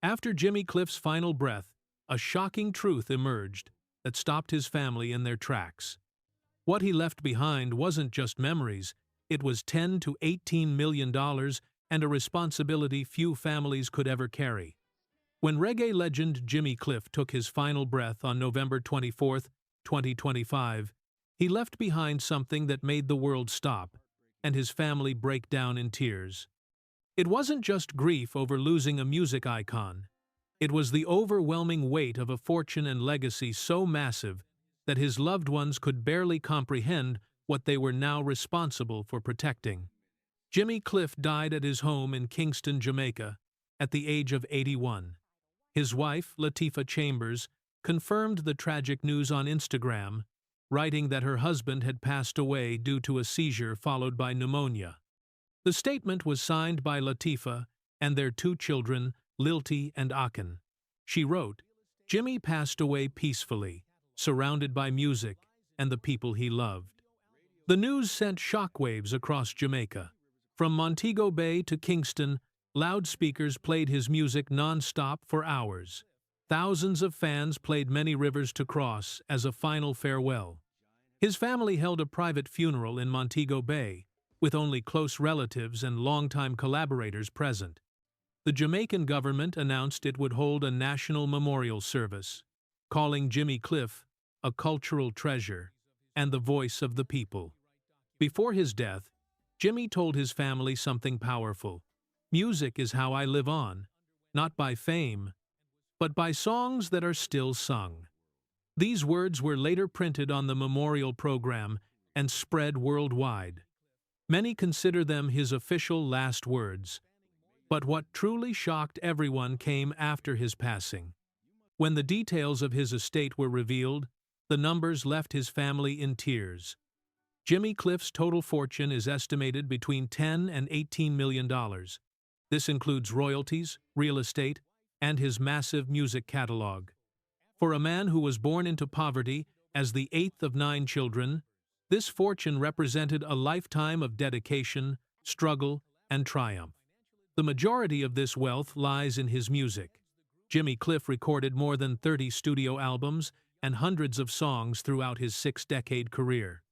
After Jimmy Cliff's final breath, a shocking truth emerged that stopped his family in their tracks. What he left behind wasn't just memories, it was $10 to $18 million and a responsibility few families could ever carry. When reggae legend Jimmy Cliff took his final breath on November 24, 2025, he left behind something that made the world stop, and his family break down in tears. It wasn't just grief over losing a music icon. It was the overwhelming weight of a fortune and legacy so massive that his loved ones could barely comprehend what they were now responsible for protecting. Jimmy Cliff died at his home in Kingston, Jamaica, at the age of 81. His wife, Latifah Chambers, confirmed the tragic news on Instagram, writing that her husband had passed away due to a seizure followed by pneumonia. The statement was signed by Latifah and their two children, Lilty and Akin. She wrote, "Jimmy passed away peacefully, surrounded by music and the people he loved." The news sent shockwaves across Jamaica. From Montego Bay to Kingston, loudspeakers played his music non-stop for hours. Thousands of fans played Many Rivers to Cross as a final farewell. His family held a private funeral in Montego Bay, with only close relatives and longtime collaborators present. The Jamaican government announced it would hold a national memorial service, calling Jimmy Cliff a cultural treasure and the voice of the people. Before his death, Jimmy told his family something powerful. "Music is how I live on, not by fame, but by songs that are still sung." These words were later printed on the memorial program and spread worldwide. Many consider them his official last words. But what truly shocked everyone came after his passing. When the details of his estate were revealed, the numbers left his family in tears. Jimmy Cliff's total fortune is estimated between $10 and $18 million. This includes royalties, real estate, and his massive music catalog. For a man who was born into poverty as the eighth of 9 children, this fortune represented a lifetime of dedication, struggle, and triumph. The majority of this wealth lies in his music. Jimmy Cliff recorded more than 30 studio albums and hundreds of songs throughout his 6-decade career.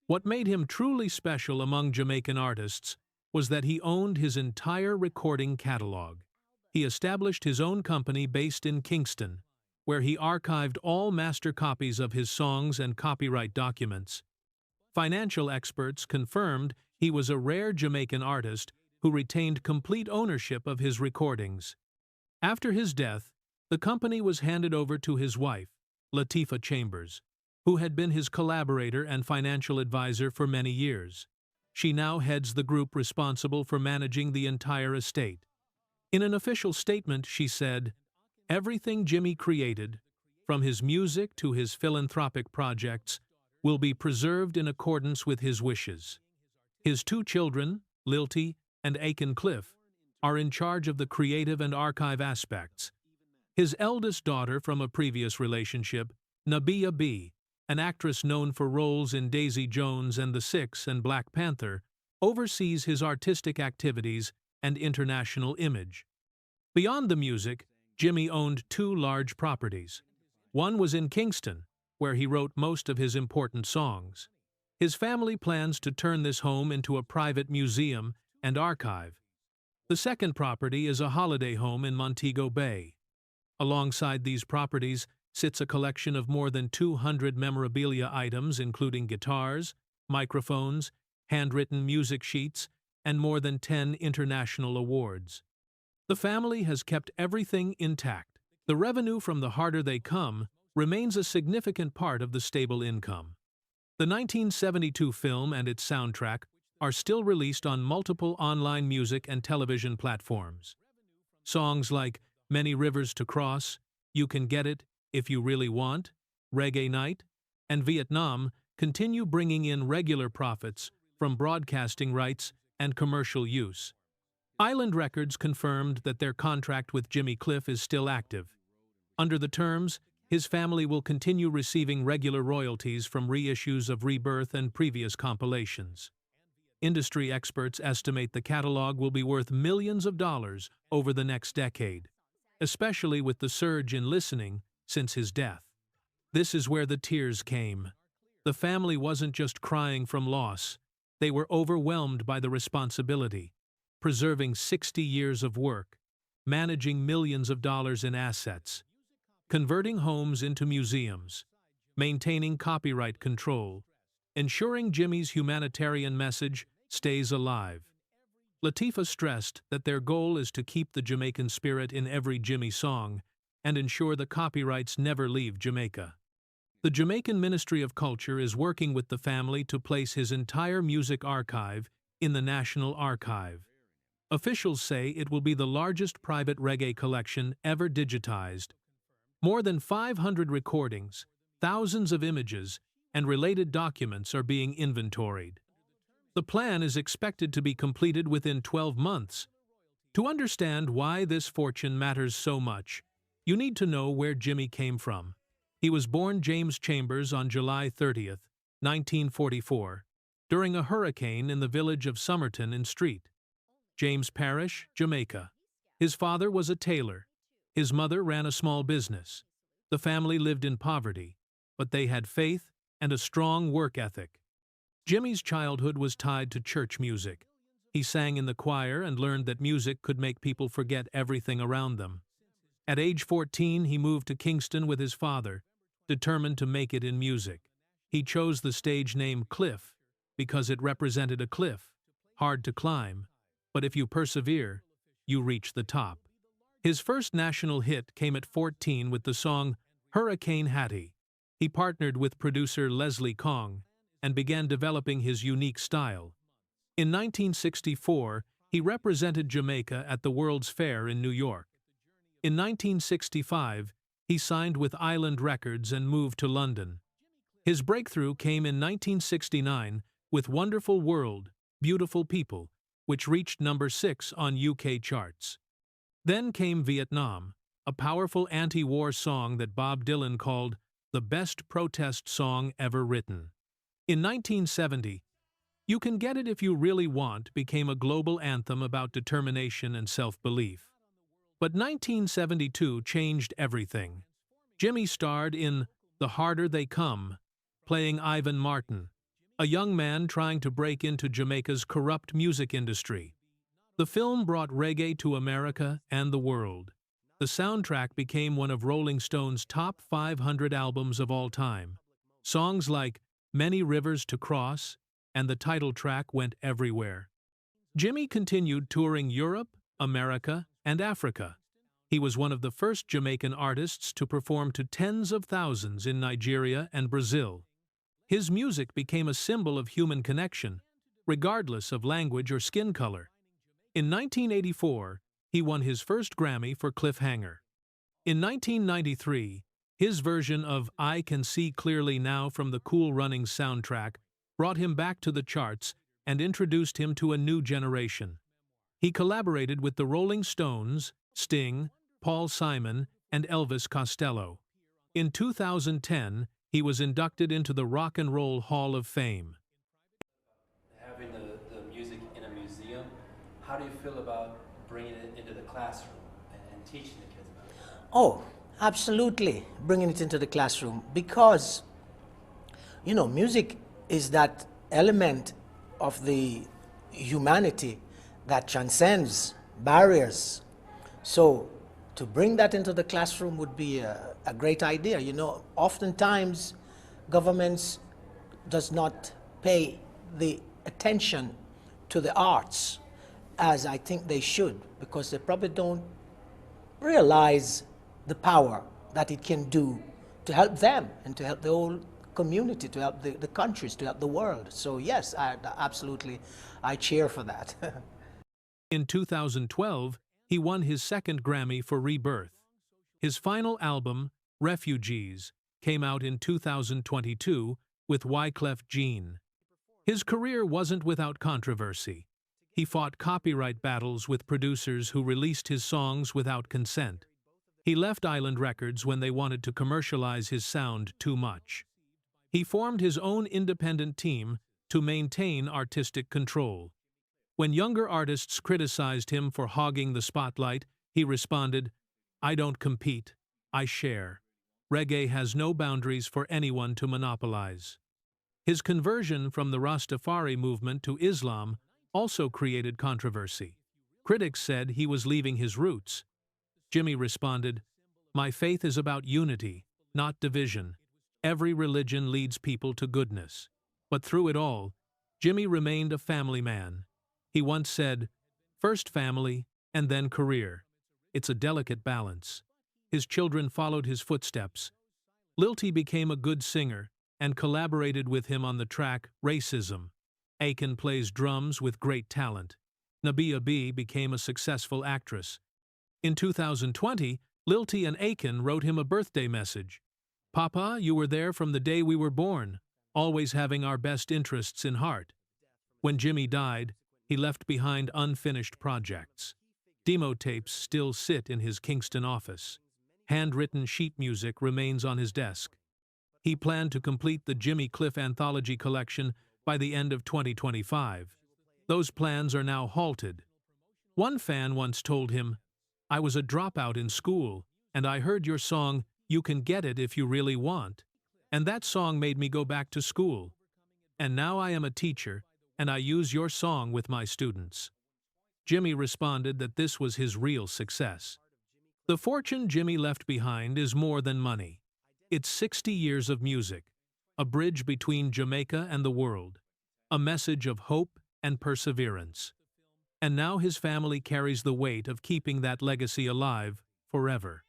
What made him truly special among Jamaican artists was that he owned his entire recording catalog. He established his own company based in Kingston, where he archived all master copies of his songs and copyright documents. Financial experts confirmed he was a rare Jamaican artist who retained complete ownership of his recordings. After his death, the company was handed over to his wife, Latifah Chambers, who had been his collaborator and financial advisor for many years. She now heads the group responsible for managing the entire estate. In an official statement, she said, "Everything Jimmy created, from his music to his philanthropic projects, will be preserved in accordance with his wishes." His two children, Lilty and Akin Cliff, are in charge of the creative and archive aspects. His eldest daughter from a previous relationship, Nabiya B., an actress known for roles in Daisy Jones and the Six and Black Panther, oversees his artistic activities and international image. Beyond the music, Jimmy owned 2 large properties. One was in Kingston, where he wrote most of his important songs. His family plans to turn this home into a private museum and archive. The second property is a holiday home in Montego Bay. Alongside these properties sits a collection of more than 200 memorabilia items including guitars, microphones, handwritten music sheets, and more than 10 international awards. The family has kept everything intact. The revenue from The Harder They Come remains a significant part of the stable income. The 1972 film and its soundtrack are still released on multiple online music and television platforms. Songs like Many Rivers to Cross, You Can Get It If You Really Want, Reggae Night, and Vietnam continue bringing in regular profits from broadcasting rights and commercial use. Island Records confirmed that their contract with Jimmy Cliff is still active. Under the terms, his family will continue receiving regular royalties from reissues of Rebirth and previous compilations. Industry experts estimate the catalog will be worth millions of dollars over the next decade. especially with the surge in listening since his death. This is where the tears came. The family wasn't just crying from loss, they were overwhelmed by the responsibility, preserving 60 years of work, managing millions of dollars in assets, converting homes into museums, maintaining copyright control, ensuring Jimmy's humanitarian message stays alive. Latifah stressed that their goal is to keep the Jamaican spirit in every Jimmy song and ensure the copyrights never leave Jamaica. The Jamaican Ministry of Culture is working with the family to place his entire music archive in the National Archive. Officials say it will be the largest private reggae collection ever digitized. More than 500 recordings, thousands of images, and related documents are being inventoried. The plan is expected to be completed within 12 months. To understand why this fortune matters so much, you need to know where Jimmy came from. He was born James Chambers on July 30, 1944, during a hurricane in the village of Somerton in Street, James Parish, Jamaica. His father was a tailor. His mother ran a small business. The family lived in poverty, but they had faith and a strong work ethic. Jimmy's childhood was tied to church music. He sang in the choir and learned that music could make people forget everything around them. At age 14, he moved to Kingston with his father, determined to make it in music. He chose the stage name Cliff because it represented a cliff, hard to climb, but if you persevere, you reach the top. His first national hit came at 14 with the song Hurricane Hattie. He partnered with producer Leslie Kong and began developing his unique style. In 1964, he represented Jamaica at the World's Fair in New York. In 1965, he signed with Island Records and moved to London. His breakthrough came in 1969 with Wonderful World, Beautiful People, which reached number 6 on UK charts. Then came Vietnam, a powerful anti-war song that Bob Dylan called the best protest song ever written. In 1970, You Can Get It If You Really Want became a global anthem about determination and self-belief. But 1972 changed everything. Jimmy starred in The Harder They Come, playing Ivan Martin, a young man trying to break into Jamaica's corrupt music industry. The film brought reggae to America and the world. The soundtrack became one of Rolling Stone's top 500 albums of all time. Songs like Many Rivers to Cross and the title track went everywhere. Jimmy continued touring Europe, America, and Africa. He was one of the first Jamaican artists to perform to tens of thousands in Nigeria and Brazil. His music became a symbol of human connection, regardless of language or skin color. In 1984, he won his first Grammy for Cliffhanger. In 1993, his version of I Can See Clearly Now from the Cool Runnings soundtrack brought him back to the charts and introduced him to a new generation. He collaborated with the Rolling Stones, Sting, Paul Simon, and Elvis Costello. In 2010, he was inducted into the Rock and Roll Hall of Fame. Having the music in a museum, how do you feel about bringing it into the classroom and teaching the kids about it? Oh, absolutely, bringing it into the classroom because, music is that element of the humanity that transcends barriers. So to bring that into the classroom would be a great idea. Oftentimes governments does not pay the attention to the arts as I think they should, because they probably don't realize the power that it can do to help them and to help the whole community, to help the countries, to help the world. So yes, I cheer for that. In 2012, he won his second Grammy for Rebirth. His final album, Refugees, came out in 2022 with Wyclef Jean. His career wasn't without controversy. He fought copyright battles with producers who released his songs without consent. He left Island Records when they wanted to commercialize his sound too much. He formed his own independent team to maintain artistic control. When younger artists criticized him for hogging the spotlight, he responded, I don't compete, I share. Reggae has no boundaries for anyone to monopolize. His conversion from the Rastafari movement to Islam also created controversy. Critics said he was leaving his roots. Jimmy responded, "My faith is about unity, not division. Every religion leads people to goodness." But through it all, Jimmy remained a family man. He once said, "First family, and then career." It's a delicate balance. His children followed his footsteps. Lilty became a good singer and collaborated with him on the track Racism. Aiken plays drums with great talent. Nabia B became a successful actress. In 2020, Lilty and Aiken wrote him a birthday message. "Papa, you were there from the day we were born, always having our best interests in heart." When Jimmy died, he left behind unfinished projects. Demo tapes still sit in his Kingston office. Handwritten sheet music remains on his desk. He planned to complete the Jimmy Cliff anthology collection by the end of 2025. Those plans are now halted. One fan once told him, "I was a dropout in school, and I heard your song, 'You Can Get It If You Really Want,' and that song made me go back to school. And now I am a teacher, and I use your song with my students." Jimmy responded that this was his real success. The fortune Jimmy left behind is more than money. It's 60 years of music, a bridge between Jamaica and the world, a message of hope and perseverance. And now his family carries the weight of keeping that legacy alive forever.